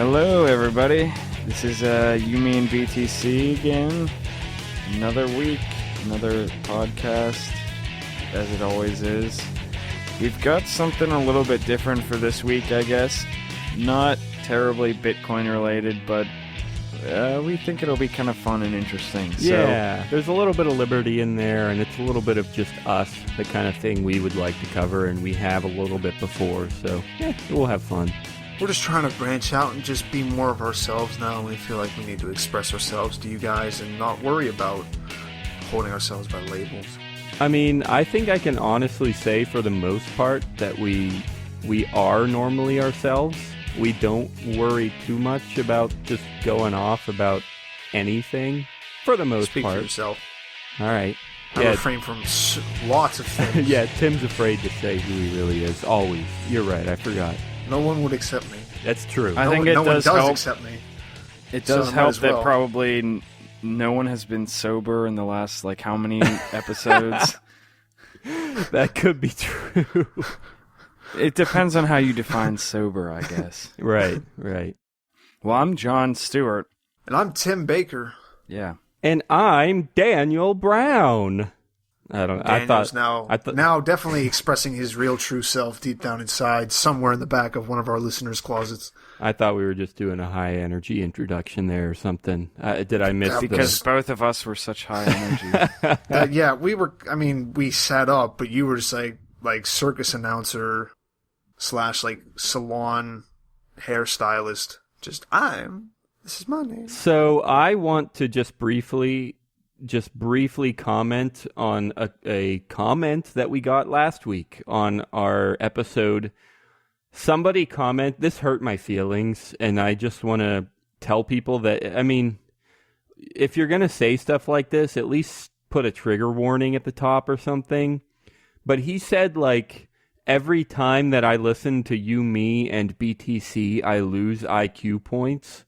Hello, everybody. This is You, Me, and BTC again. Another week, another podcast, as it always is. We've got something a little bit different for this week, I guess. Not terribly Bitcoin related, but we think it'll be kind of fun and interesting. Yeah, there's a little bit of liberty in there, and it's a little bit of just us, the kind of thing we would like to cover, and we have a little bit before, so we'll have fun. We're just trying to branch out and just be more of ourselves now, and we feel like we need to express ourselves to you guys and not worry about holding ourselves by labels. I mean, I think I can honestly say for the most part that we are normally ourselves. We don't worry too much about just going off about anything, for the most part. Speak for yourself. All right. I refrain from lots of things. Yeah, Tim's afraid to say who he really is, always. You're right, I forgot. No one would accept me. That's true. I think it does help. Accept me. It does help that probably no one has been sober in the last, how many episodes? That could be true. It depends on how you define sober, I guess. Right. Well, I'm John Stuart. And I'm Tim Baker. Yeah. And I'm Daniel Brown. Daniel's now definitely expressing his real true self deep down inside, somewhere in the back of one of our listeners' closets. I thought we were just doing a high energy introduction there or something. Did I miss because both of us were such high energy. Yeah, we were. I mean, we sat up, but you were just like circus announcer / salon hairstylist. This is my name. So I want to just briefly comment on a comment that we got last week on our episode. Somebody this hurt my feelings, and I just want to tell people that, I mean, if you're going to say stuff like this, at least put a trigger warning at the top or something. But he said, every time that I listen to You, Me, and BTC, I lose IQ points.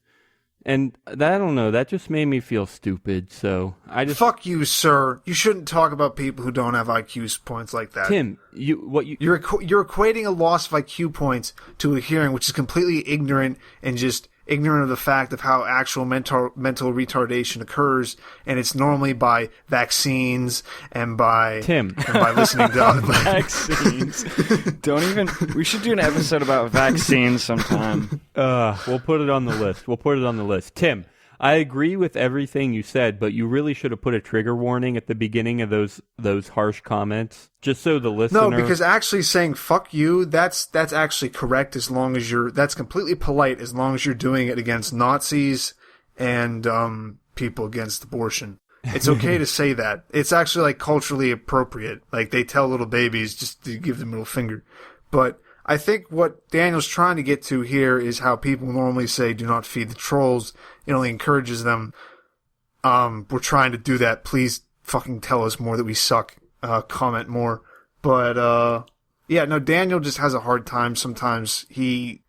And I don't know, that just made me feel stupid, so I just... Fuck you, sir. You shouldn't talk about people who don't have IQ points like that. Tim, You're equating a loss of IQ points to a hearing, which is completely ignorant and just ignorant of the fact of how actual mental retardation occurs, and it's normally by vaccines and by listening to other vaccines. We should do an episode about vaccines sometime. We'll put it on the list. Tim, I agree with everything you said, but you really should have put a trigger warning at the beginning of those harsh comments, just so the listener... No, because actually saying "fuck you," that's actually correct as long as that's completely polite as long as you're doing it against Nazis and people against abortion. It's okay to say that. It's actually culturally appropriate. They tell little babies just to give them middle finger. But I think what Daniel's trying to get to here is how people normally say, "Do not feed the trolls." It only encourages them. We're trying to do that. Please fucking tell us more that we suck. Comment more. But, Daniel just has a hard time sometimes. He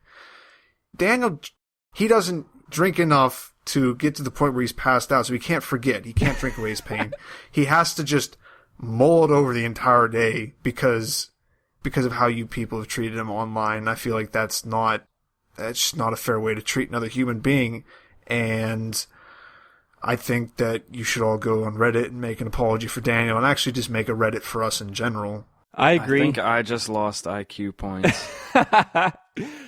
doesn't drink enough to get to the point where he's passed out, so he can't forget. He can't drink away his pain. He has to just mull it over the entire day because of how you people have treated him online. I feel like that's just not a fair way to treat another human being. And I think that you should all go on Reddit and make an apology for Daniel, and actually just make a Reddit for us in general. I agree. I think I just lost IQ points.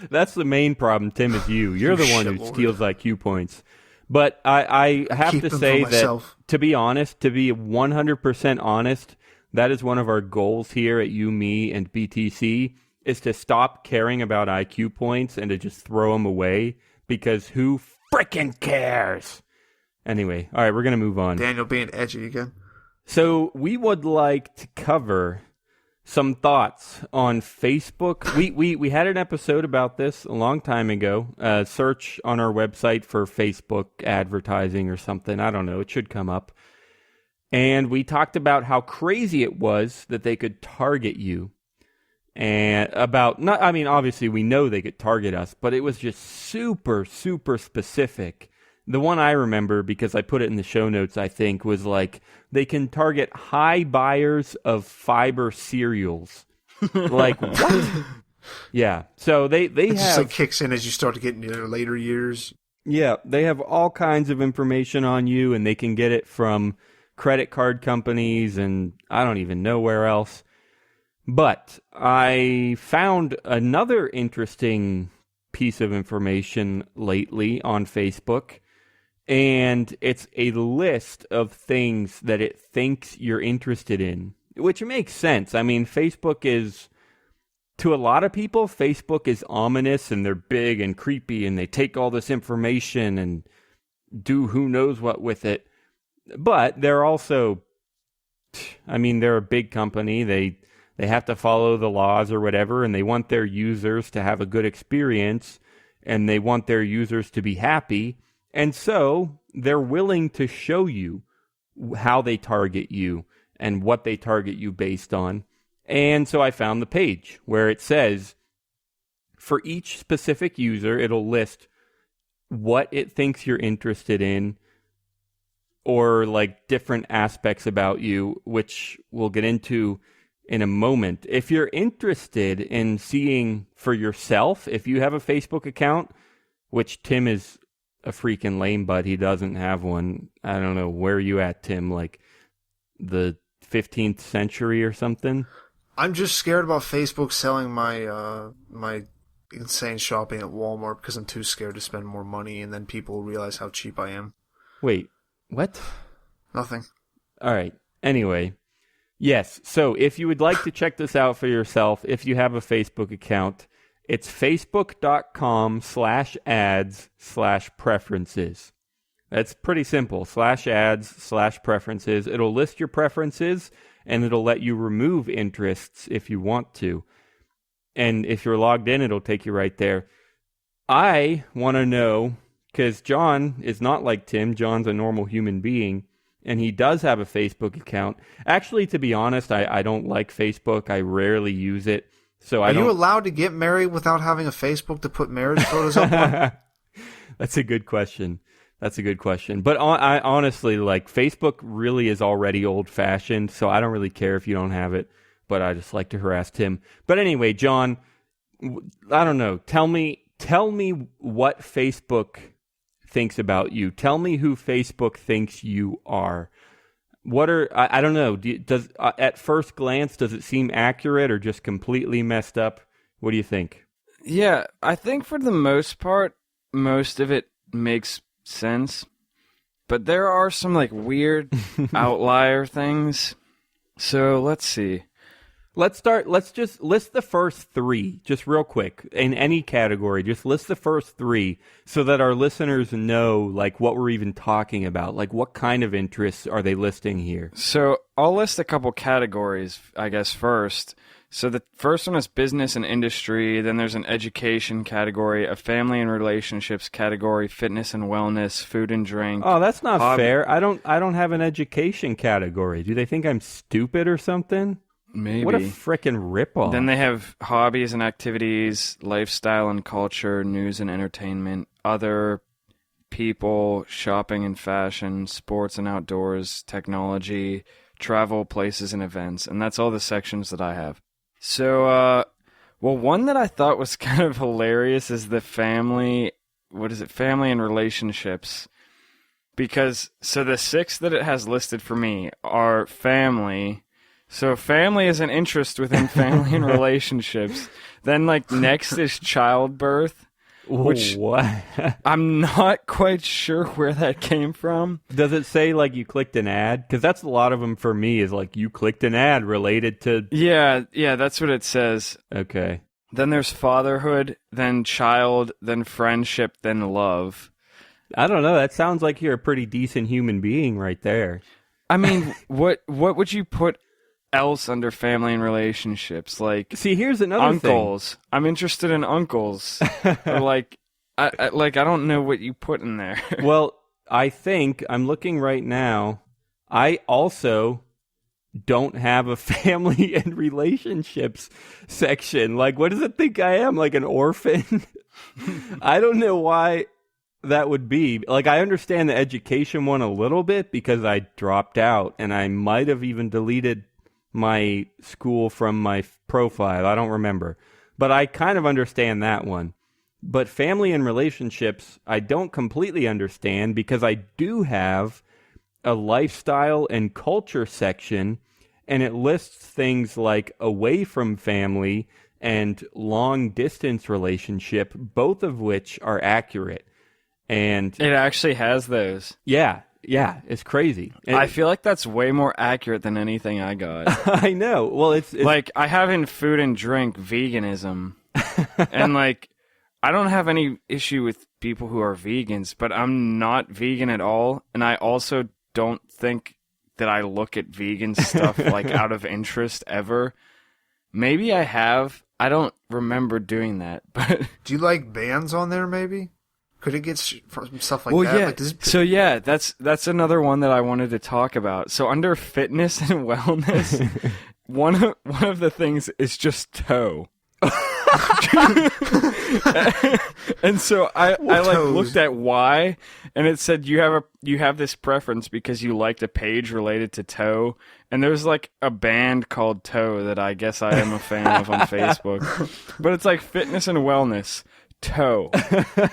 That's the main problem, Tim, is you. You're the one who steals IQ points. But I have to say that, to be honest, to be 100% honest, that is one of our goals here at You, Me, and BTC, is to stop caring about IQ points and to just throw them away, because who frickin' cares? Anyway, all right, we're going to move on. Daniel being edgy again. So we would like to cover some thoughts on Facebook. We had an episode about this a long time ago. Search on our website for Facebook advertising or something. I don't know. It should come up. And we talked about how crazy it was that they could target you. And obviously we know they could target us, but it was just super, super specific. The one I remember, because I put it in the show notes, I think, was they can target high buyers of fiber cereals. What? Yeah. So they It just have like kicks in as you start to get into your later years. Yeah, they have all kinds of information on you, and they can get it from credit card companies and I don't even know where else. But I found another interesting piece of information lately on Facebook, and it's a list of things that it thinks you're interested in, which makes sense. I mean, Facebook is, to a lot of people, Facebook is ominous, and they're big and creepy, and they take all this information and do who knows what with it. But they're also, I mean, they're a big company. They have to follow the laws or whatever, and they want their users to have a good experience, and they want their users to be happy. And so they're willing to show you how they target you and what they target you based on. And so I found the page where it says, for each specific user, it'll list what it thinks you're interested in, or like different aspects about you, which we'll get into in a moment. If you're interested in seeing for yourself, if you have a Facebook account, which Tim is a freaking lame butt, he doesn't have one. I don't know, where are you at, Tim? Like the 15th century or something? I'm just scared about Facebook selling my my insane shopping at Walmart because I'm too scared to spend more money, and then people realize how cheap I am. Wait, what? Nothing. All right. Anyway, yes. So if you would like to check this out for yourself, if you have a Facebook account, it's facebook.com/ads/preferences. That's pretty simple. /ads/preferences. It'll list your preferences, and it'll let you remove interests if you want to. And if you're logged in, it'll take you right there. I want to know, because John is not like Tim. John's a normal human being, and he does have a Facebook account. Actually, to be honest, I don't like Facebook. I rarely use it. So Are you allowed to get married without having a Facebook to put marriage photos up on? That's a good question. But I honestly, like, Facebook really is already old-fashioned, so I don't really care if you don't have it, but I just like to harass Tim. But anyway, John, I don't know. Tell me what Facebook thinks about you. Tell me who Facebook thinks you are. I don't know. Does at first glance, does it seem accurate or just completely messed up? What do you think? Yeah, I think for the most part, most of it makes sense, but there are some like weird outlier things. So let's see. Let's just list the first three, just real quick, in any category. Just list the first three so that our listeners know like what we're even talking about. Like, what kind of interests are they listing here? So I'll list a couple categories, I guess, first. So the first one is business and industry. Then there's an education category, a family and relationships category, fitness and wellness, food and drink. Oh, that's not fair. I don't have an education category. Do they think I'm stupid or something? Maybe. What a frickin' ripoff. Then they have hobbies and activities, lifestyle and culture, news and entertainment, other people, shopping and fashion, sports and outdoors, technology, travel, places and events. And that's all the sections that I have. So, one that I thought was kind of hilarious is the family and relationships. Because, so the 6 that it has listed for me are family. So family is an interest within family and relationships. Then, like, next is childbirth, which what? I'm not quite sure where that came from. Does it say, like, you clicked an ad? Because that's a lot of them for me is, like, you clicked an ad related to... Yeah, that's what it says. Okay. Then there's fatherhood, then child, then friendship, then love. I don't know. That sounds like you're a pretty decent human being right there. I mean, what would you put else under family and relationships? Like, see, here's another uncles. thing. I'm interested in uncles. Or like, I don't know what you put in there. Well, I think I'm looking right now. I also don't have a family and relationships section. Like, what does it think I am? Like an orphan? I don't know why that would be. Like, I understand the education one a little bit because I dropped out and I might have even deleted my school from my profile. I don't remember. But I kind of understand that one. But family and relationships, I don't completely understand because I do have a lifestyle and culture section, and it lists things like away from family and long distance relationship, both of which are accurate. And It actually has those. yeah, it's crazy. And I feel like that's way more accurate than anything I got. I know. Well, it's Like, I have in food and drink veganism. And, like, I don't have any issue with people who are vegans, but I'm not vegan at all. And I also don't think that I look at vegan stuff, like, out of interest ever. Maybe I have. I don't remember doing that. But Do you like bands on there, maybe? Could it get from stuff like well, that? yeah. Like, So yeah, that's another one that I wanted to talk about. So under fitness and wellness, one of the things is just toe. And so I like toes? looked at why, and it said you have this preference because you liked a page related to toe, and there's like a band called Toe that I guess I am a fan of on Facebook, but it's like fitness and wellness. Toe.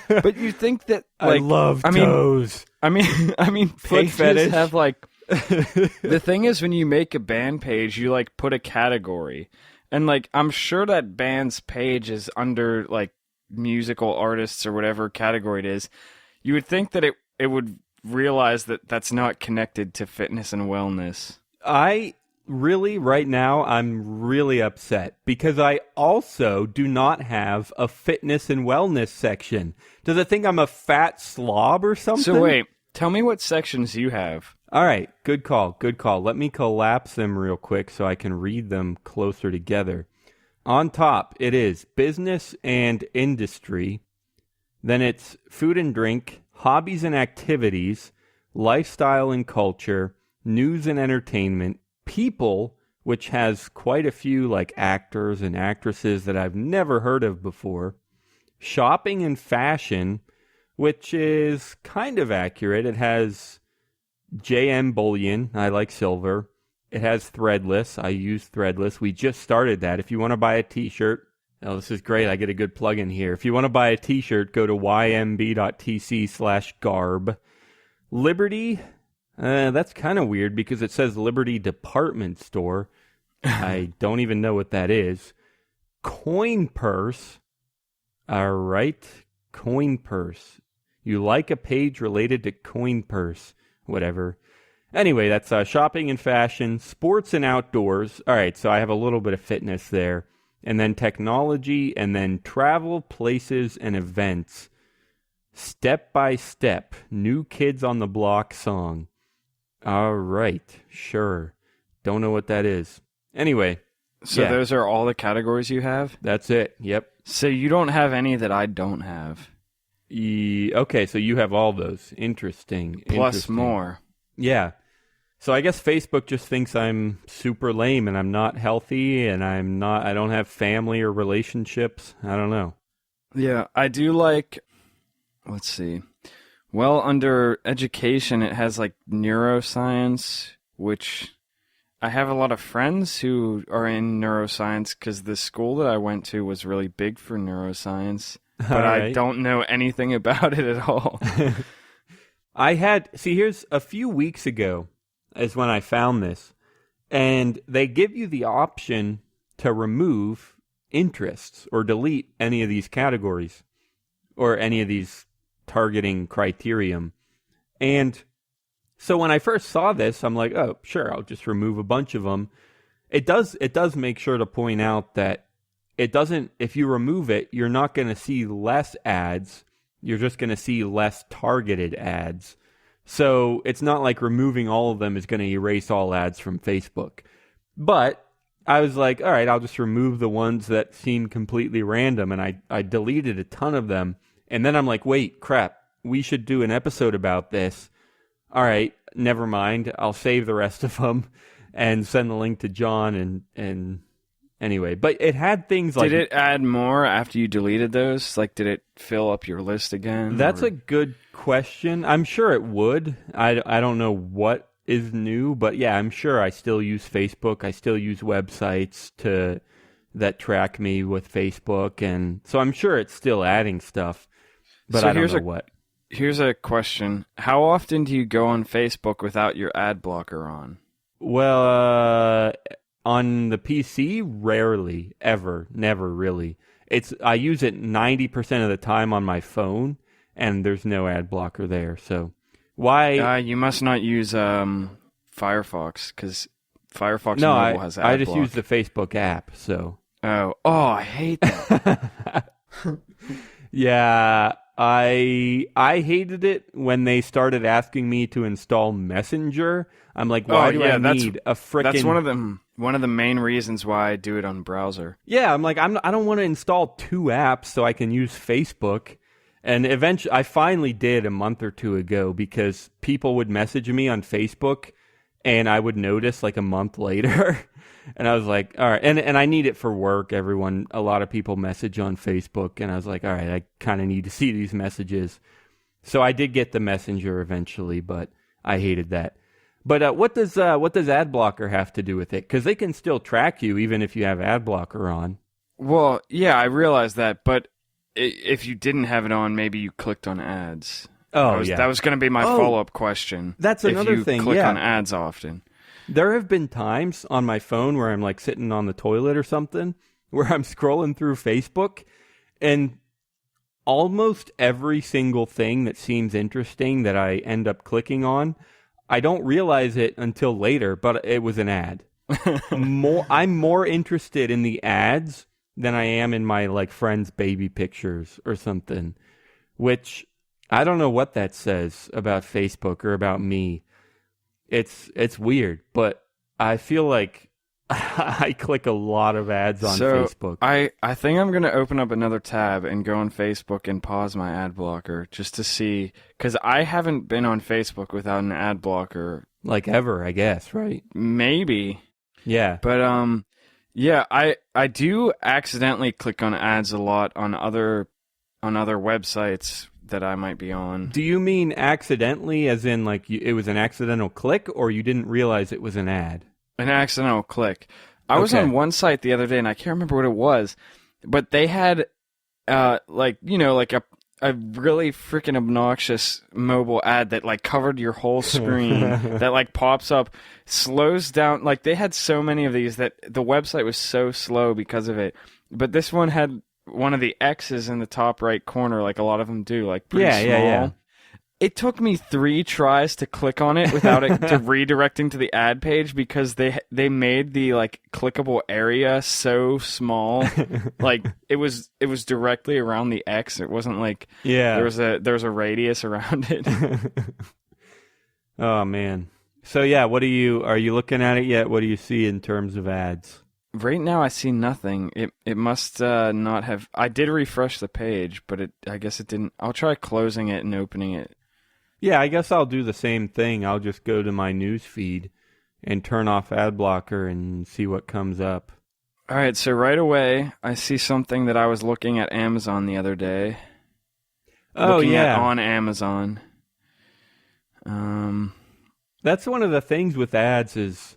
But you think that, like, I love toes. I mean, Foot pages fetish. have like. The thing is, when you make a band page, you like put a category, and like I'm sure that band's page is under like musical artists or whatever category it is. You would think that it would realize that that's not connected to fitness and wellness. Right now, I'm really upset because I also do not have a fitness and wellness section. Does it think I'm a fat slob or something? So wait, tell me what sections you have. All right, good call. Let me collapse them real quick so I can read them closer together. On top, it is business and industry. Then it's food and drink, hobbies and activities, lifestyle and culture, news and entertainment, people, which has quite a few like actors and actresses that I've never heard of before, shopping and fashion, which is kind of accurate. It has JM Bullion. I like silver. It has Threadless. I use Threadless. We just started that. If you want to buy a t-shirt, oh, this is great. I get a good plug in here. If you want to buy a t-shirt, go to ymb.tc/garb. Liberty, that's kind of weird because it says Liberty Department Store. I don't even know what that is. Coin Purse. All right. Coin Purse. You like a page related to Coin Purse. Whatever. Anyway, that's shopping and fashion, sports and outdoors. All right, so I have a little bit of fitness there. And then technology, and then travel, places, and events. Step by Step, New Kids on the Block song. All right, sure. Don't know what that is. Anyway. So those are all the categories you have? That's it, yep. So you don't have any that I don't have. Okay, so you have all those. Interesting. Plus more. Yeah. So I guess Facebook just thinks I'm super lame and I'm not healthy and I don't have family or relationships. I don't know. Yeah, I do like, let's see. Well, under education, it has like neuroscience, which I have a lot of friends who are in neuroscience because the school that I went to was really big for neuroscience, but I don't know anything about it at all. Here's a few weeks ago is when I found this, and they give you the option to remove interests or delete any of these categories or any of these targeting criterium. And so when I first saw this, I'm like, oh, sure, I'll just remove a bunch of them. It does make sure to point out that it doesn't, if you remove it, you're not going to see less ads. You're just going to see less targeted ads. So it's not like removing all of them is going to erase all ads from Facebook. But I was like, all right, I'll just remove the ones that seem completely random. And I deleted a ton of them. And then I'm like, wait, crap, we should do an episode about this. All right, never mind. I'll save the rest of them and send the link to John. And anyway, but it had things like... Did it add more after you deleted those? Like, did it fill up your list again? That's a good question. I'm sure it would. I don't know what is new, but yeah, I'm sure I still use Facebook. I still use websites to that track me with Facebook, and so I'm sure it's still adding stuff, but So I don't know what. Here's a question. How often do you go on Facebook without your ad blocker on? Well, on the PC, rarely, ever, never really. I use it 90% of the time on my phone, and there's no ad blocker there. So why? You must not use Firefox, because Firefox mobile has ad I just block. use the Facebook app. So Oh, I hate that. yeah, I hated it when they started asking me to install Messenger. I'm like, why do I need a frickin'... That's one of the main reasons why I do it on browser. Yeah, I'm like, I don't want to install 2 apps so I can use Facebook. And eventually, I finally did a month or 2 ago, because people would message me on Facebook, and I would notice like a month later. And I was like, all right. And I need it for work. A lot of people message on Facebook, and I was like, all right, I kind of need to see these messages. So I did get the Messenger eventually, but I hated that. But what does ad blocker have to do with it? Because they can still track you even if you have ad blocker on. Well, yeah, I realize that, but if you didn't have it on, maybe you clicked on ads. That was going to be my follow-up question. That's another thing. If you click on ads often. There have been times on my phone where I'm like sitting on the toilet or something, where I'm scrolling through Facebook, and almost every single thing that seems interesting that I end up clicking on, I don't realize it until later, but it was an ad. I'm more interested in the ads than I am in my like friends' baby pictures or something, which I don't know what that says about Facebook or about me. It's weird, but I feel like I click a lot of ads on Facebook. I think I'm going to open up another tab and go on Facebook and pause my ad blocker just to see, because I haven't been on Facebook without an ad blocker. Like ever, I guess, right? Maybe. Yeah. But, yeah, I do accidentally click on ads a lot on other websites that I might be on. Do you mean accidentally, as in like it was an accidental click, or you didn't realize it was an ad? An accidental click. I was on one site the other day, and I can't remember what it was, but they had, like a really freaking obnoxious mobile ad that like covered your whole screen, that like pops up, slows down. Like they had so many of these that the website was so slow because of it. But this one had one of the X's in the top right corner, like a lot of them do, like pretty small. Yeah. It took me 3 tries to click on it without it to redirecting to the ad page, because they made the like clickable area so small. Like it was directly around the X. It wasn't like there was a radius around it. Oh man. So yeah, are you looking at it yet? What do you see in terms of ads? Right now, I see nothing. It must not have. I did refresh the page, but I guess it didn't. I'll try closing it and opening it. Yeah, I guess I'll do the same thing. I'll just go to my news feed and turn off ad blocker and see what comes up. All right, so right away, I see something that I was looking at Amazon the other day. Looking at on Amazon. That's one of the things with ads is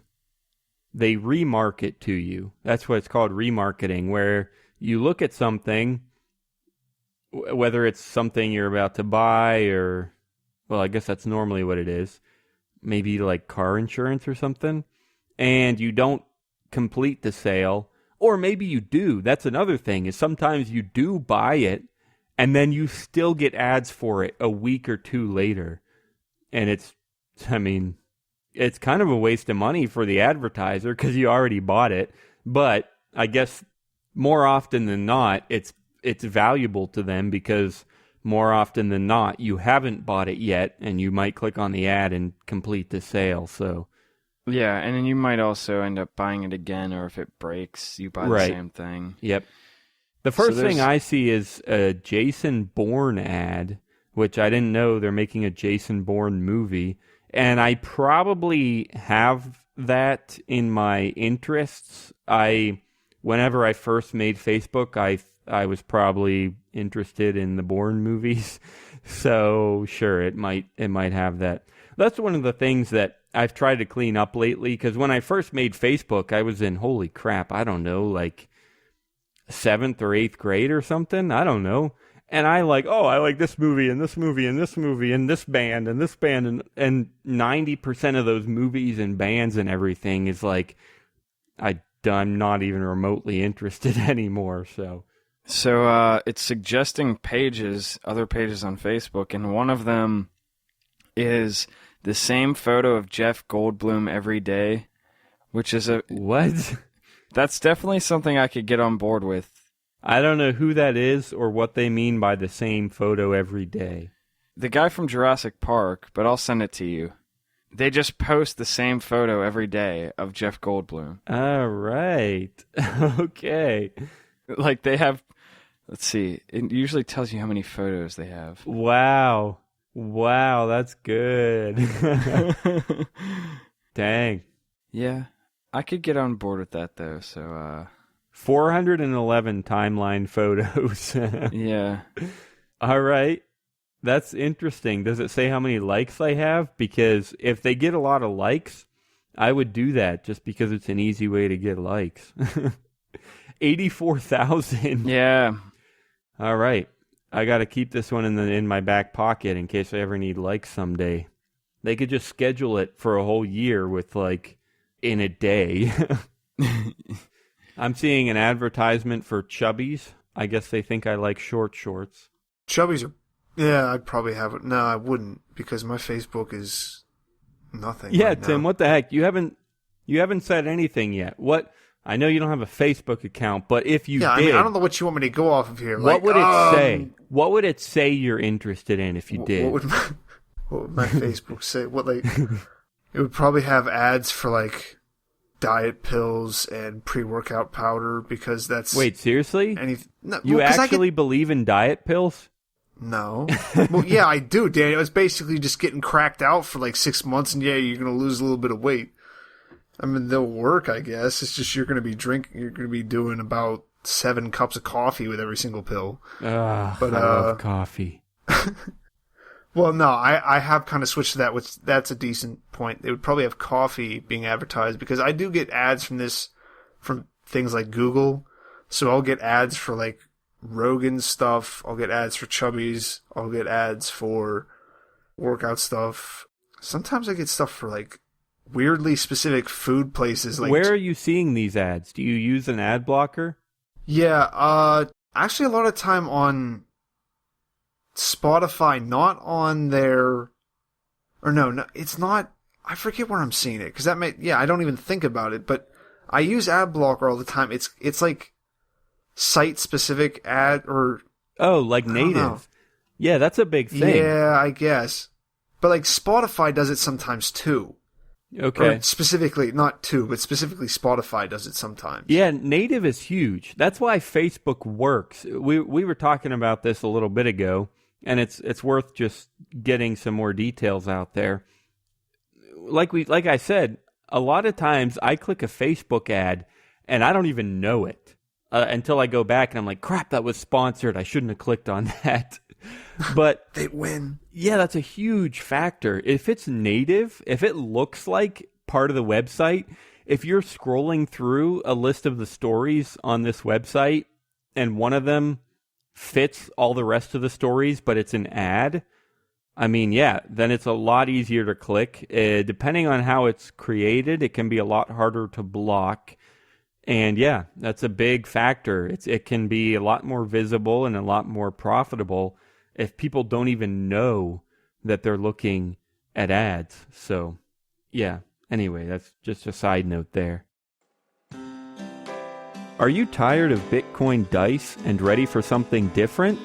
they remarket to you. That's what it's called, remarketing, where you look at something, whether it's something you're about to buy or, well, I guess that's normally what it is, maybe like car insurance or something, and you don't complete the sale, or maybe you do. That's another thing, is sometimes you do buy it, and then you still get ads for it a week or 2 later. And it's kind of a waste of money for the advertiser because you already bought it. But I guess more often than not, it's valuable to them because more often than not, you haven't bought it yet, and you might click on the ad and complete the sale. So yeah, and then you might also end up buying it again, or if it breaks, you buy the same thing. Yep. The first thing I see is a Jason Bourne ad, which I didn't know they're making a Jason Bourne movie. And I probably have that in my interests. Whenever I first made Facebook, I was probably interested in the Bourne movies. So sure, it might have that. That's one of the things that I've tried to clean up lately, because when I first made Facebook, I was in, holy crap, I don't know, like 7th or 8th grade or something. I don't know. And I like this movie and this movie and this movie and this band and this band. And 90% of those movies and bands and everything is like, I'm not even remotely interested anymore. So it's suggesting pages, other pages on Facebook, and one of them is the same photo of Jeff Goldblum every day, which is what? That's definitely something I could get on board with. I don't know who that is or what they mean by the same photo every day. The guy from Jurassic Park, but I'll send it to you. They just post the same photo every day of Jeff Goldblum. All right. Okay. Like they have, let's see, it usually tells you how many photos they have. Wow, that's good. Dang. Yeah, I could get on board with that though, so 411 timeline photos. Yeah. All right. That's interesting. Does it say how many likes I have? Because if they get a lot of likes, I would do that just because it's an easy way to get likes. 84,000. Yeah. All right. I got to keep this one in my back pocket in case I ever need likes someday. They could just schedule it for a whole year with like in a day. I'm seeing an advertisement for Chubbies. I guess they think I like short shorts. Chubbies are... Yeah, I'd probably have it. No, I wouldn't, because my Facebook is nothing. Yeah, right Tim, now. what the heck? You haven't said anything yet. What? I know you don't have a Facebook account, but if you did... I mean, I don't know what you want me to go off of here. What would it say? What would it say you're interested in if you did? What would my Facebook say? It would probably have ads for, like, diet pills and pre-workout powder, because that's... Wait, seriously? No, you actually believe in diet pills? No. Well, yeah, I do, Danny. I was basically just getting cracked out for like 6 months, and yeah, you're going to lose a little bit of weight. I mean, they'll work, I guess. It's just you're going to be doing about 7 cups of coffee with every single pill. But I love coffee. Well, no, I have kind of switched to that, which that's a decent point. They would probably have coffee being advertised, because I do get ads from things like Google. So I'll get ads for like Rogan stuff. I'll get ads for Chubbies. I'll get ads for workout stuff. Sometimes I get stuff for like weirdly specific food places. Like, where are you seeing these ads? Do you use an ad blocker? Yeah, actually a lot of time on Spotify, not on their, or no, it's not, I forget where I'm seeing it, because I don't even think about it, but I use ad blocker all the time. It's like site-specific ad, or... Oh, like native. Yeah, that's a big thing. Yeah, I guess. But like Spotify does it sometimes too. Okay. Or specifically, not too, but specifically Spotify does it sometimes. Yeah, native is huge. That's why Facebook works. We were talking about this a little bit ago, and it's worth just getting some more details out there. Like I said, a lot of times I click a Facebook ad and I don't even know it. Until I go back and I'm like, crap, that was sponsored. I shouldn't have clicked on that. But they win. Yeah, that's a huge factor. If it's native, if it looks like part of the website, if you're scrolling through a list of the stories on this website and one of them fits all the rest of the stories, but it's an ad, I mean, yeah, then it's a lot easier to click. Depending on how it's created, it can be a lot harder to block. And yeah, that's a big factor. It can be a lot more visible and a lot more profitable if people don't even know that they're looking at ads. So yeah, anyway, that's just a side note there. Are you tired of Bitcoin dice and ready for something different?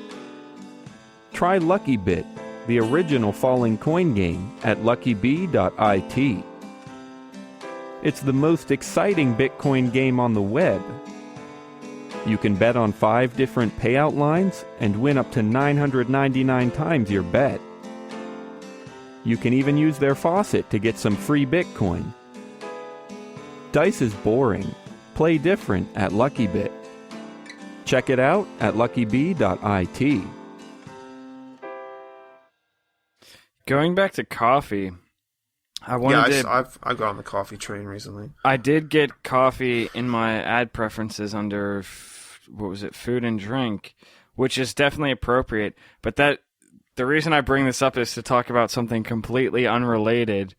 Try LuckyBit, the original falling coin game, at luckybee.it. It's the most exciting Bitcoin game on the web. You can bet on 5 different payout lines and win up to 999 times your bet. You can even use their faucet to get some free Bitcoin. Dice is boring. Play different at LuckyBit. Check it out at luckybee.it. Going back to coffee, I've got on the coffee train recently. I did get coffee in my ad preferences under what was it, food and drink, which is definitely appropriate. But the reason I bring this up is to talk about something completely unrelated.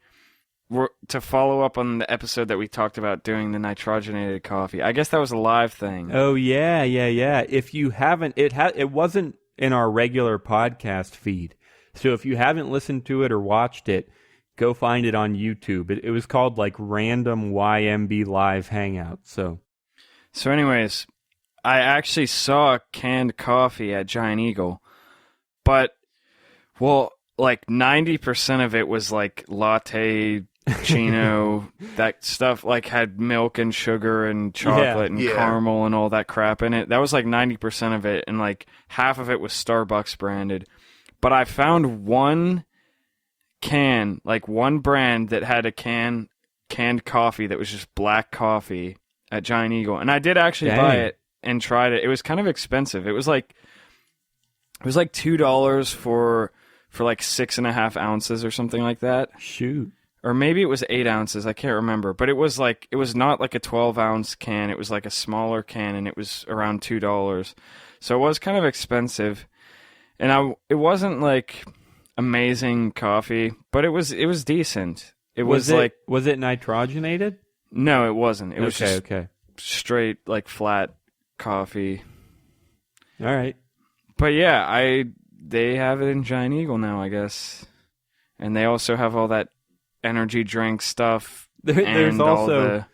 To follow up on the episode that we talked about doing the nitrogenated coffee. I guess that was a live thing. Oh yeah. If you haven't, it wasn't in our regular podcast feed. So if you haven't listened to it or watched it, go find it on YouTube. It was called like Random YMB Live Hangout. So anyways, I actually saw canned coffee at Giant Eagle, but like 90% of it was like latte. Chino, that stuff like had milk and sugar and chocolate and caramel and all that crap in it. That was like 90% of it, and like half of it was Starbucks branded. But I found one brand that had a canned coffee that was just black coffee at Giant Eagle, and I did actually buy it and tried it. It was kind of expensive. It was like $2 for like 6.5 ounces or something like that. Shoot. Or maybe it was 8 ounces. I can't remember. But it was not like a 12-ounce can. It was like a smaller can, and it was around $2. So it was kind of expensive. And it wasn't like amazing coffee, but it was decent. Was it nitrogenated? No, it wasn't. It was just straight like flat coffee. All right. But yeah, they have it in Giant Eagle now, I guess. And they also have all that energy drink stuff. There's also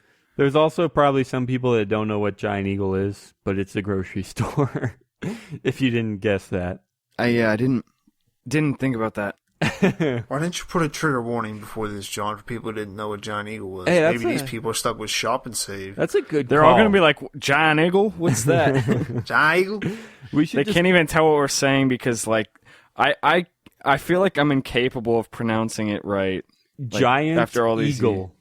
probably some people that don't know what Giant Eagle is, but it's a grocery store. If you didn't guess that. I didn't think about that. Why didn't you put a trigger warning before this, John, for people who didn't know what Giant Eagle was? Hey, maybe these people are stuck with Shop and Save. That's a good They're call. all going to be like, Giant Eagle? What's that? Giant Eagle? They can't even tell what we're saying because like I feel like I'm incapable of pronouncing it right. Like, Giant after all these Eagle.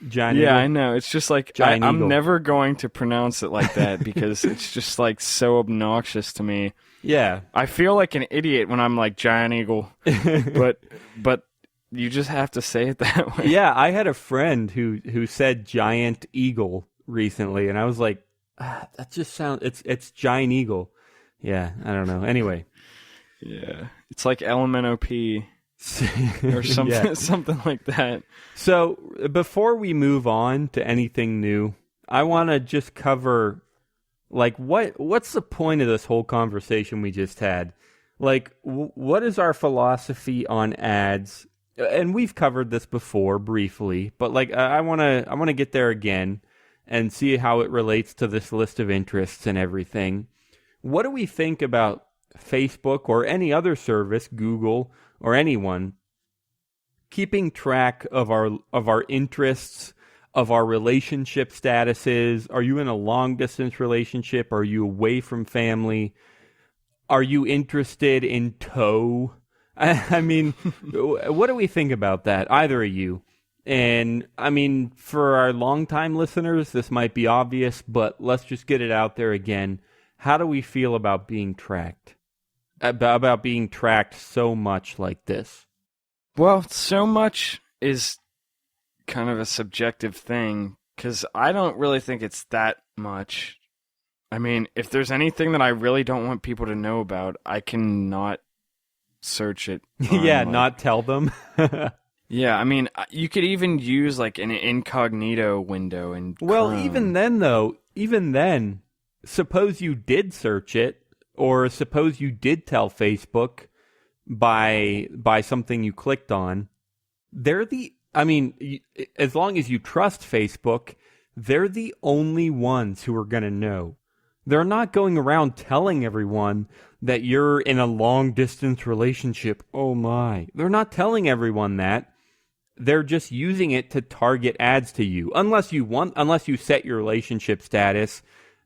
Giant Eagle. Eagle. I know. It's just like I'm never going to pronounce it like that because it's just like so obnoxious to me. Yeah. I feel like an idiot when I'm like Giant Eagle, but you just have to say it that way. Yeah, I had a friend who said Giant Eagle recently, and I was like, that just sounds. It's Giant Eagle. Yeah, I don't know. Anyway. Yeah, it's like LMNOP. Or something, something like that. So before we move on to anything new, I want to just cover, like, what's the point of this whole conversation we just had? Like, what is our philosophy on ads? And we've covered this before briefly, but like, I want to get there again and see how it relates to this list of interests and everything. What do we think about Facebook or any other service, Google or anyone, keeping track of our interests, of our relationship statuses? Are you in a long-distance relationship? Are you away from family? Are you interested in tow? I mean, what do we think about that, either of you? And, I mean, for our long-time listeners, this might be obvious, but let's just get it out there again. How do we feel about being tracked? About being tracked so much like this? Well, so much is kind of a subjective thing, because I don't really think it's that much. I mean, if there's anything that I really don't want people to know about, I can not search it. Yeah, not tell them. Yeah, I mean, you could even use like an incognito window in Well, Chrome. even then, suppose you did search it, or suppose you did tell Facebook by something you clicked on. As long as you trust Facebook, they're the only ones who are going to know. They're not going around telling everyone that you're in a long-distance relationship. Oh my. They're not telling everyone that. They're just using it to target ads to you. Unless you set your relationship status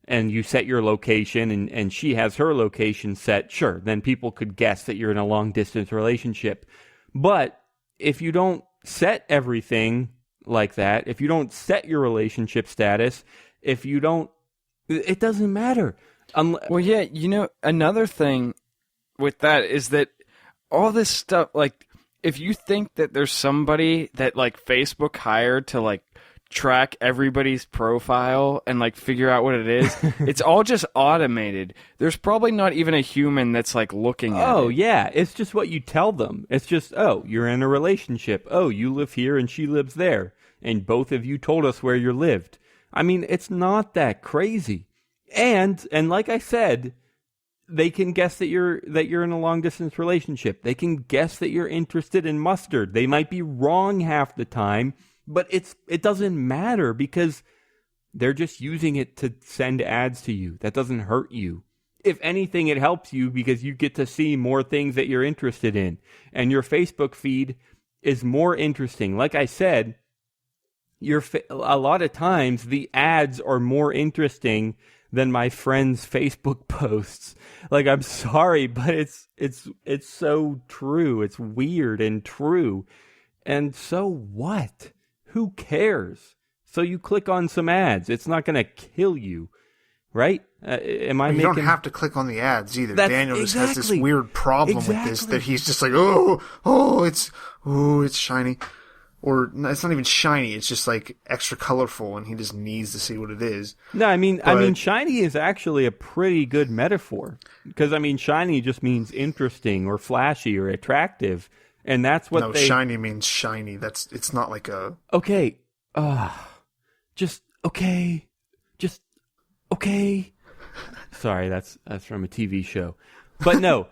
and you set your location and she has her location set, sure, then people could guess that you're in a long-distance relationship. But if you don't set everything like that, if you don't set your relationship status, it doesn't matter. Well, yeah, another thing with that is that all this stuff, like, if you think that there's somebody that, like, Facebook hired to, like, track everybody's profile and like figure out what it is. It's all just automated. There's probably not even a human that's like looking at it. Oh, yeah. It's just what you tell them. It's just, oh, you're in a relationship. Oh, you live here and she lives there. And both of you told us where you lived. I mean, it's not that crazy. And like I said, they can guess that you're in a long distance relationship. They can guess that you're interested in mustard. They might be wrong half the time, but it doesn't matter because they're just using it to send ads to you. That doesn't hurt you. If anything, it helps you because you get to see more things that you're interested in. And your Facebook feed is more interesting. Like I said, a lot of times the ads are more interesting than my friends' Facebook posts. Like, I'm sorry, but it's so true. It's weird and true. And so what? Who cares? So you click on some ads. It's not going to kill you, right? You don't have to click on the ads either. Daniel just has this weird problem with this that he's just like, it's shiny. Or it's not even shiny. It's just like extra colorful, and he just needs to see what it is. No, I mean, shiny is actually a pretty good metaphor because shiny just means interesting or flashy or attractive, and that's what shiny means shiny. It's not like a okay. Just okay. Sorry, that's from a TV show, but no.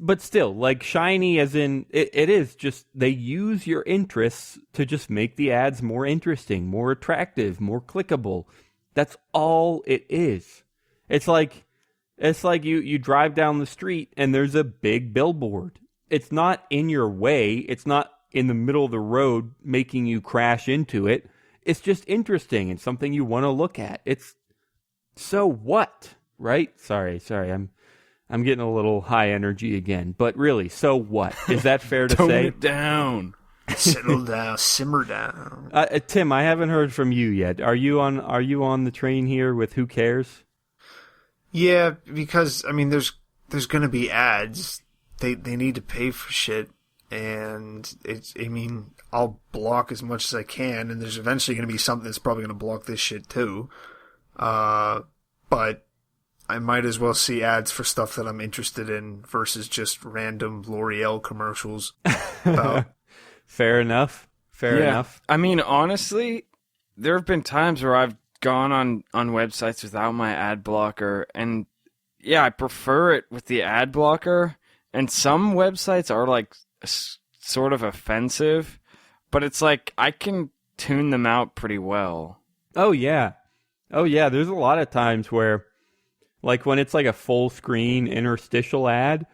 But still, like shiny as in, it is just, they use your interests to just make the ads more interesting, more attractive, more clickable. That's all it is. It's like you drive down the street and there's a big billboard. It's not in your way. It's not in the middle of the road making you crash into it. It's just interesting and something you want to look at. It's, so what, right? Sorry, I'm getting a little high energy again, but really, so what? Is that fair to say? Tone it down. Settle down, simmer down. Tim, I haven't heard from you yet. Are you on the train here with Who Cares? Yeah, because there's going to be ads. They need to pay for shit, and I'll block as much as I can, and there's eventually going to be something that's probably going to block this shit too. But I might as well see ads for stuff that I'm interested in versus just random L'Oreal commercials. Fair enough. Honestly, there have been times where I've gone on websites without my ad blocker, and yeah, I prefer it with the ad blocker. And some websites are like sort of offensive, but it's like I can tune them out pretty well. Oh yeah. There's a lot of times where, like when it's like a full screen interstitial ad,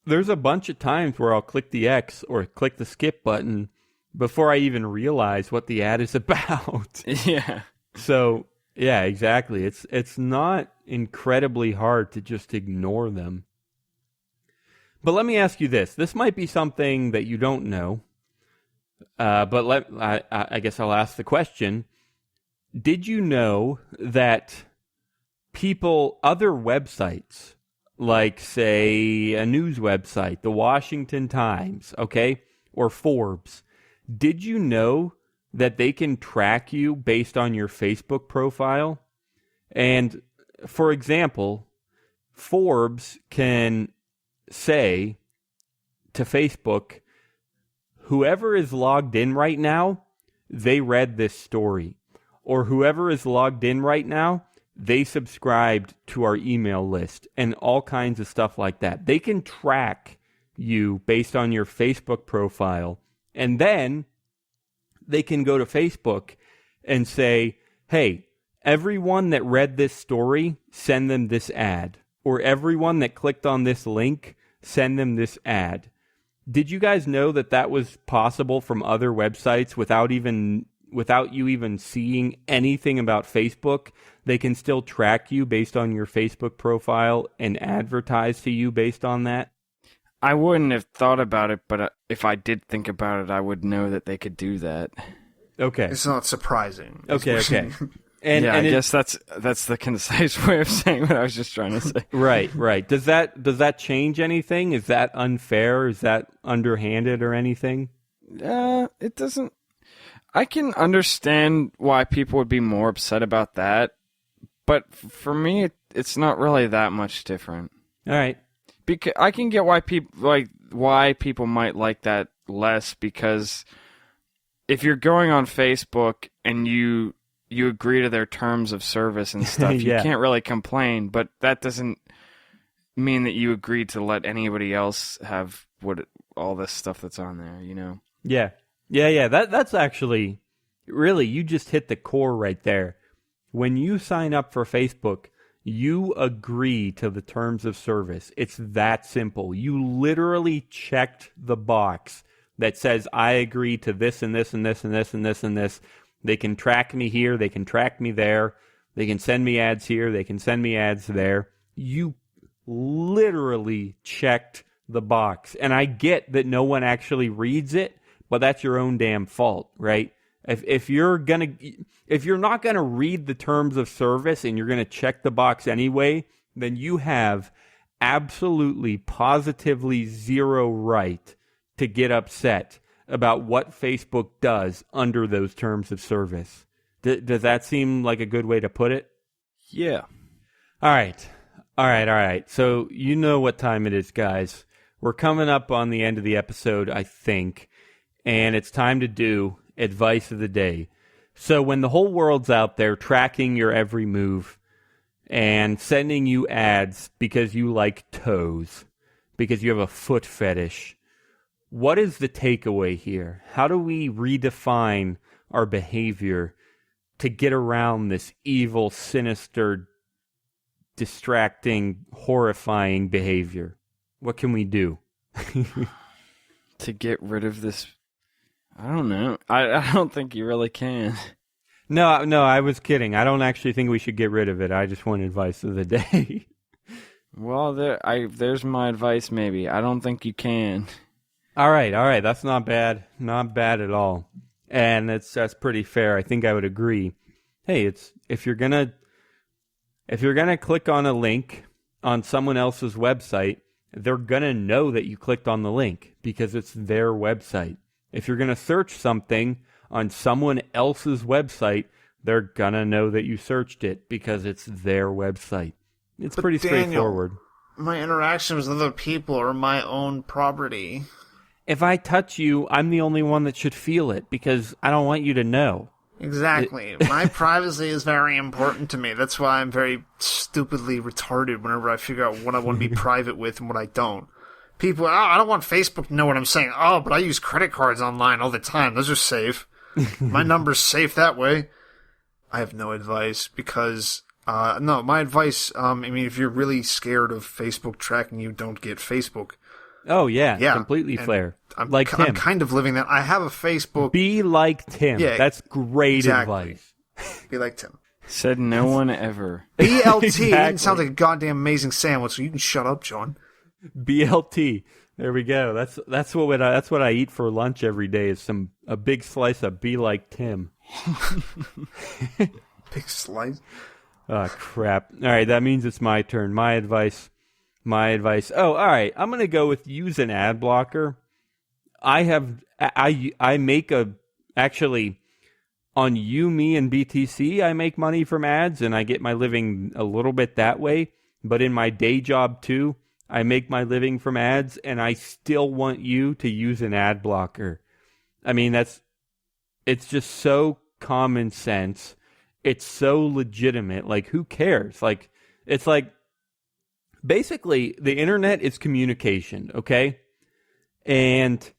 there's a bunch of times where I'll click the X or click the skip button before I even realize what the ad is about. Yeah. So, yeah, exactly. It's not incredibly hard to just ignore them. But let me ask you this. This might be something that you don't know, but I guess I'll ask the question. Did you know that other websites, like, say, a news website, the Washington Times, okay, or Forbes, did you know that they can track you based on your Facebook profile? And, for example, Forbes can say to Facebook, whoever is logged in right now, they read this story. Or whoever is logged in right now, they subscribed to our email list and all kinds of stuff like that. They can track you based on your Facebook profile. And then they can go to Facebook and say, hey, everyone that read this story, send them this ad. Or everyone that clicked on this link, send them this ad. Did you guys know that was possible from other websites without you even seeing anything about Facebook? They can still track you based on your Facebook profile and advertise to you based on that? I wouldn't have thought about it, but if I did think about it, I would know that they could do that. Okay. It's not surprising. Okay. And I guess that's the concise way of saying what I was just trying to say. Right. Does that change anything? Is that unfair? Is that underhanded or anything? It doesn't. I can understand why people would be more upset about that, but for me, it's not really that much different. All right. Because I can get why people might like that less, because if you're going on Facebook and you agree to their terms of service and stuff, Yeah. you can't really complain, but that doesn't mean that you agreed to let anybody else have all this stuff that's on there, you know? Yeah. That's actually, really, you just hit the core right there. When you sign up for Facebook, you agree to the terms of service. It's that simple. You literally checked the box that says, I agree to this and this and this and this and this and this. They can track me here. They can track me there. They can send me ads here. They can send me ads there. You literally checked the box. And I get that no one actually reads it, but that's your own damn fault, right? If you're not gonna read the terms of service and you're gonna check the box anyway, then you have absolutely, positively zero right to get upset about what Facebook does under those terms of service. Does that seem like a good way to put it? Yeah. All right. So you know what time it is, guys. We're coming up on the end of the episode, I think, and it's time to do advice of the day. So when the whole world's out there tracking your every move and sending you ads because you like toes, because you have a foot fetish, what is the takeaway here? How do we redefine our behavior to get around this evil, sinister, distracting, horrifying behavior? What can we do? To get rid of this, I don't know. I don't think you really can. No, I was kidding. I don't actually think we should get rid of it. I just want advice of the day. Well, there's my advice, maybe. I don't think you can. All right. That's not bad. Not bad at all. And that's pretty fair. I think I would agree. Hey, if you're gonna click on a link on someone else's website, they're gonna know that you clicked on the link because it's their website. If you're gonna search something on someone else's website, they're gonna know that you searched it because it's their website. It's pretty straightforward. My interactions with other people are my own property. If I touch you, I'm the only one that should feel it because I don't want you to know. Exactly. My privacy is very important to me. That's why I'm very stupidly retarded whenever I figure out what I want to be private with and what I don't. People, I don't want Facebook to know what I'm saying. Oh, but I use credit cards online all the time. Those are safe. My number's safe that way. I have no advice because, my advice, if you're really scared of Facebook tracking you, don't get Facebook. Oh, yeah. Completely fair. I'm Tim. kind of living that. I have a Facebook. Be like Tim. Yeah, that's great exactly. advice. Be like Tim. Said no one ever. BLT Exactly. sounds like a goddamn amazing sandwich, so you can shut up, John. BLT. There we go. That's what I eat for lunch every day is a big slice of Be Like Tim. Big slice. Oh, crap. All right, that means it's my turn. My advice. Oh, all right. I'm going to go with use an ad blocker. I make actually on Me, and BTC, I make money from ads and I get my living a little bit that way. But in my day job too, I make my living from ads and I still want you to use an ad blocker. I mean, it's just so common sense. It's so legitimate. Like, who cares? Like, it's like, basically, the internet is communication, okay? And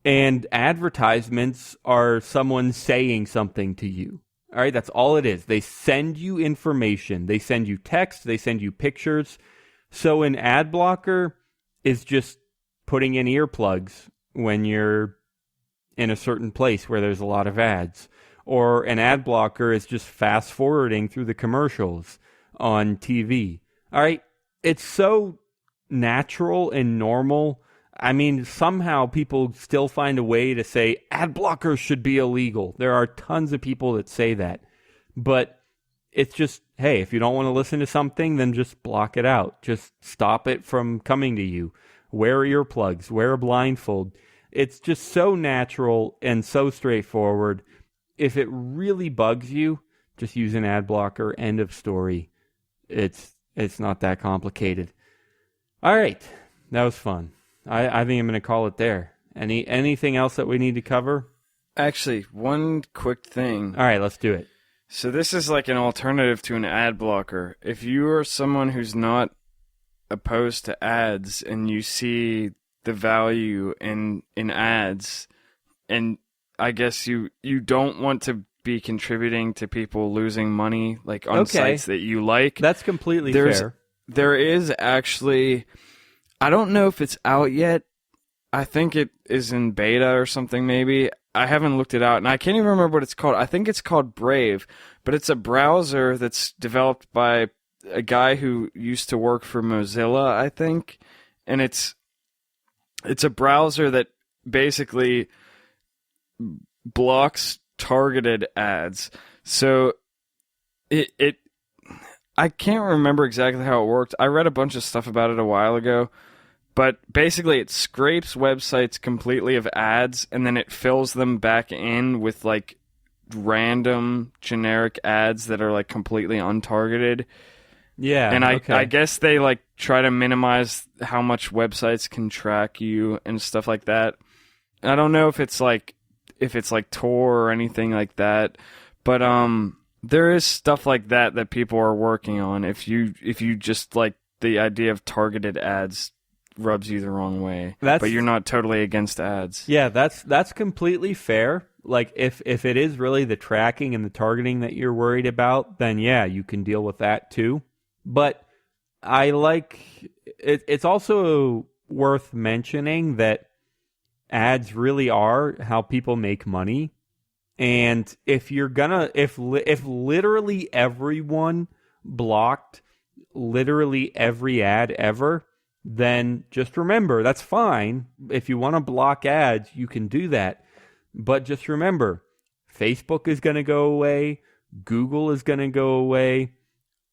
advertisements are someone saying something to you. All right, that's all it is. They send you information. They send you text. They send you pictures. So an ad blocker is just putting in earplugs when you're in a certain place where there's a lot of ads. Or an ad blocker is just fast forwarding through the commercials on TV. All right, it's so natural and normal. I mean, somehow people still find a way to say ad blockers should be illegal. There are tons of people that say that. But it's just, hey, if you don't want to listen to something, then just block it out. Just stop it from coming to you. Wear earplugs. Wear a blindfold. It's just so natural and so straightforward. If it really bugs you, just use an ad blocker. End of story. It's not that complicated. All right. That was fun. I think I'm going to call it there. Anything else that we need to cover? Actually, one quick thing. All right, let's do it. So this is like an alternative to an ad blocker. If you are someone who's not opposed to ads and you see the value in ads, and I guess you don't want to be contributing to people losing money like on sites that you like. That's completely fair. There is actually, I don't know if it's out yet. I think it is in beta or something maybe. I haven't looked it out, and I can't even remember what it's called. I think it's called Brave, but it's a browser that's developed by a guy who used to work for Mozilla, I think, and it's a browser that basically blocks targeted ads. So I can't remember exactly how it worked. I read a bunch of stuff about it a while ago. But basically, it scrapes websites completely of ads, and then it fills them back in with like random generic ads that are like completely untargeted. Yeah, and I guess they like try to minimize how much websites can track you and stuff like that. I don't know if it's like Tor or anything like that, but there is stuff like that people are working on. If you just like the idea of targeted ads rubs you the wrong way, but you're not totally against ads. Yeah, that's completely fair. Like if it is really the tracking and the targeting that you're worried about, then yeah, you can deal with that too. But I like it's also worth mentioning that ads really are how people make money. And if literally everyone blocked literally every ad ever, then just remember, that's fine. If you want to block ads, you can do that. But just remember, Facebook is going to go away. Google is going to go away.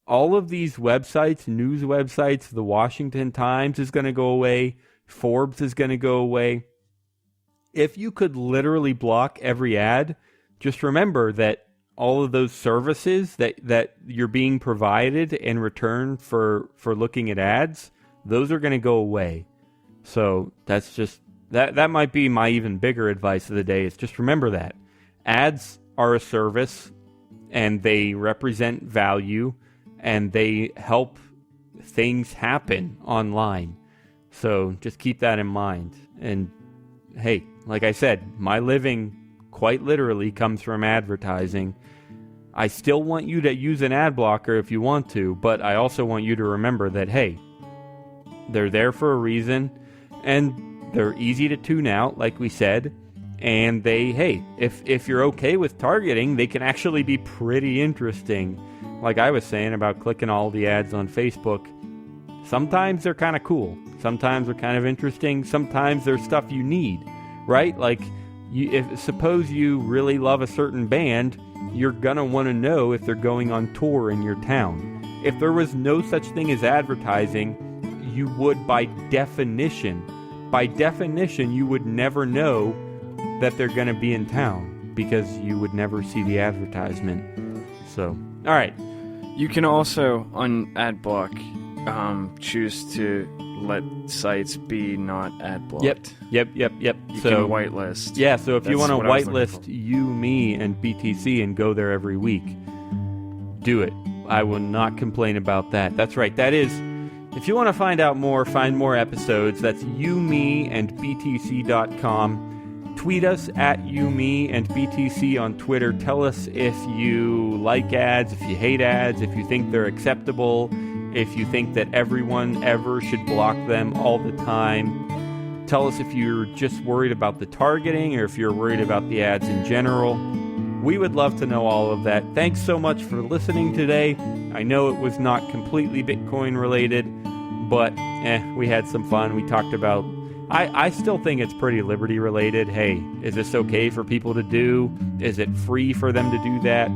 All of these websites, news websites, the Washington Times is going to go away. Forbes is going to go away. If you could literally block every ad, just remember that all of those services that you're being provided in return for looking at ads, those are going to go away. So that's just that might be my even bigger advice of the day, is just remember that ads are a service and they represent value and they help things happen online. So just keep that in mind. And hey, like I said, my living quite literally comes from advertising. I still want you to use an ad blocker if you want to, but I also want you to remember that, hey, they're there for a reason, and they're easy to tune out, like we said, and if you're okay with targeting, they can actually be pretty interesting. Like I was saying about clicking all the ads on Facebook, sometimes they're kind of cool, sometimes they're kind of interesting, sometimes there's stuff you need, right? Like, suppose you really love a certain band, you're gonna want to know if they're going on tour in your town. If there was no such thing as advertising, you would by definition, you would never know that they're going to be in town because you would never see the advertisement. So, all right. You can also, on ad block, choose to let sites be not ad blocked. Yep. You can whitelist. Yeah, so if you want to whitelist you, me, and BTC and go there every week, do it. I will not complain about that. That's right. That is, if you want to find out more, find more episodes, that's you, me, and BTC.com. Tweet us at you, me, and BTC on Twitter. Tell us if you like ads, if you hate ads, if you think they're acceptable, if you think that everyone ever should block them all the time. Tell us if you're just worried about the targeting or if you're worried about the ads in general. We would love to know all of that. Thanks so much for listening today. I know it was not completely Bitcoin related, but we had some fun. We talked about, I still think it's pretty liberty related. Hey, is this okay for people to do? Is it free for them to do that?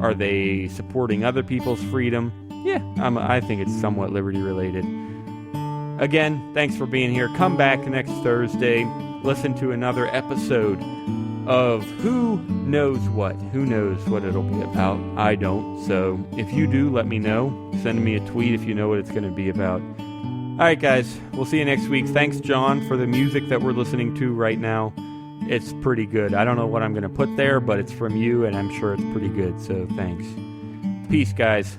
Are they supporting other people's freedom? Yeah, I think it's somewhat liberty related. Again, thanks for being here. Come back next Thursday. listen to another episode of Who Knows What. Who knows what it'll be about? I don't. So if you do, let me know. Send me a tweet if you know what it's going to be about. All right, guys. We'll see you next week. Thanks, John, for the music that we're listening to right now. It's pretty good. I don't know what I'm going to put there, but it's from you, and I'm sure it's pretty good. So thanks. Peace, guys.